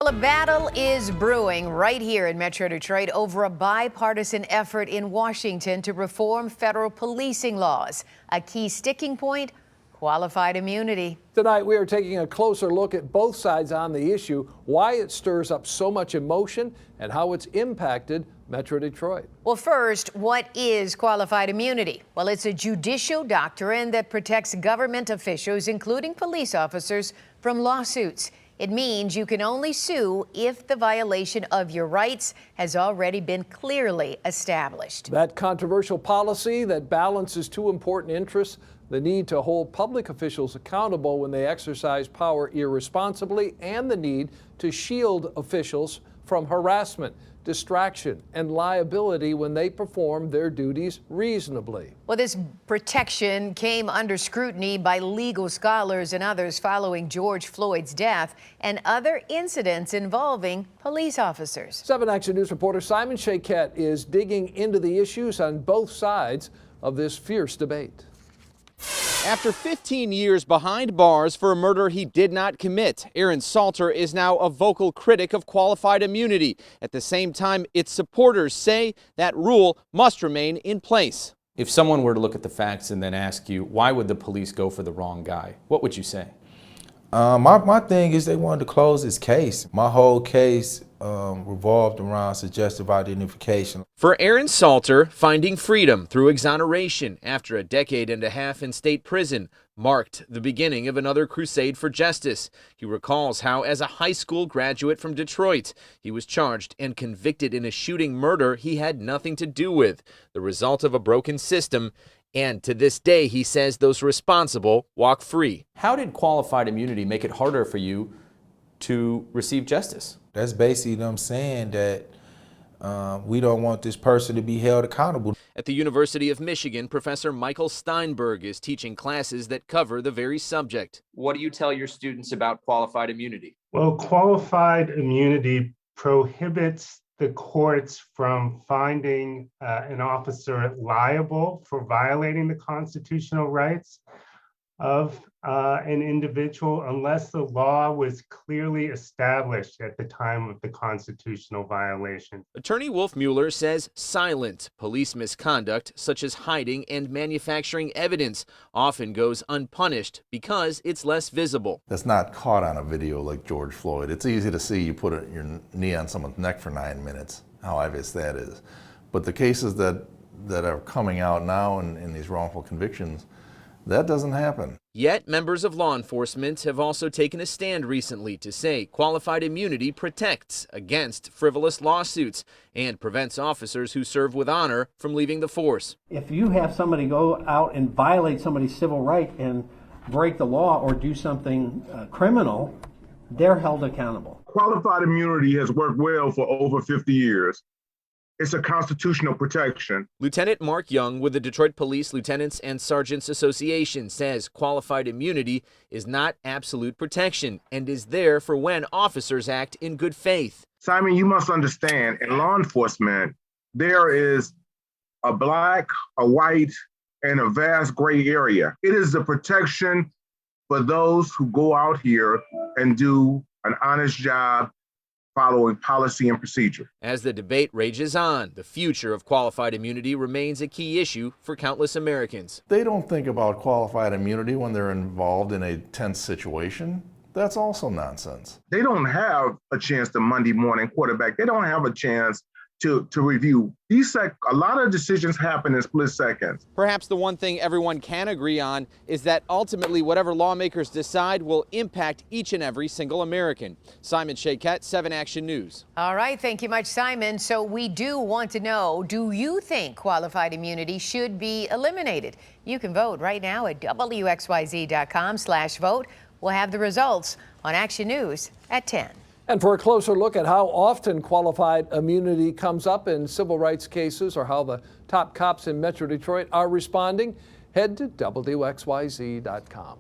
Well, a battle is brewing right here in Metro Detroit over a bipartisan effort in Washington to reform federal policing laws. A key sticking point, qualified immunity. Tonight, we are taking a closer look at both sides on the issue, why it stirs up so much emotion, and how it's impacted Metro Detroit. Well, first, what is qualified immunity? Well, it's a judicial doctrine that protects government officials, including police officers, from lawsuits. It means you can only sue if the violation of your rights has already been clearly established. That controversial policy that balances two important interests, the need to hold public officials accountable when they exercise power irresponsibly, and the need to shield officials from harassment, distraction, and liability when they perform their duties reasonably. Well, this protection came under scrutiny by legal scholars and others following George Floyd's death and other incidents involving police officers. 7 Action News reporter Simon Shayket is digging into the issues on both sides of this fierce debate. After 15 years behind bars for a murder he did not commit, Aaron Salter is now a vocal critic of qualified immunity. At the same time, its supporters say that rule must remain in place. If someone were to look at the facts and then ask you, why would the police go for the wrong guy? What would you say? My thing is they wanted to close this case. My whole case revolved around suggestive identification. For Aaron Salter, finding freedom through exoneration after a decade and a half in state prison marked the beginning of another crusade for justice. He recalls how, as a high school graduate from Detroit, he was charged and convicted in a shooting murder he had nothing to do with, the result of a broken system. And to this day, he says those responsible walk free. How did qualified immunity make it harder for you to receive justice? That's basically them saying that we don't want this person to be held accountable. At the University of Michigan, Professor Michael STEINBERG is teaching classes that cover the very subject. What do you tell your students about qualified immunity? Well, qualified immunity prohibits the courts from finding an officer liable for violating the constitutional rights of an individual unless the law was clearly established at the time of the constitutional violation. Attorney Wolf Mueller says silent police misconduct, such as hiding and manufacturing evidence, often goes unpunished because it's less visible. That's not caught on a video like George Floyd. It's easy to see you put your knee on someone's neck for 9 minutes, how obvious that is. But the cases that are coming out now in these wrongful convictions, that doesn't happen. Yet, members of law enforcement have also taken a stand recently to say qualified immunity protects against frivolous lawsuits and prevents officers who serve with honor from leaving the force. If you have somebody go out and violate somebody's civil right and break the law or do something criminal, they're held accountable. Qualified immunity has worked well for over 50 years. It's a constitutional protection. Lieutenant Mark Young with the Detroit Police Lieutenants and Sergeants Association says qualified immunity is not absolute protection and is there for when officers act in good faith. Simon, you must understand, in law enforcement, there is a black, a white, and a vast gray area. It is the protection for those who go out here and do an honest job following policy and procedure. As the debate rages on, the future of qualified immunity remains a key issue for countless Americans. They don't think about qualified immunity when they're involved in a tense situation. That's also nonsense. They don't have a chance to Monday morning quarterback. They don't have a chance to review. A lot of decisions happen in split seconds. Perhaps the one thing everyone can agree on is that ultimately whatever lawmakers decide will impact each and every single American. Simon Shayket, 7 Action News. All right, thank you much, Simon. So we do want to know, do you think qualified immunity should be eliminated? You can vote right now at WXYZ.com/vote. We'll have the results on Action News at 10. And for a closer look at how often qualified immunity comes up in civil rights cases or how the top cops in Metro Detroit are responding, head to WXYZ.com.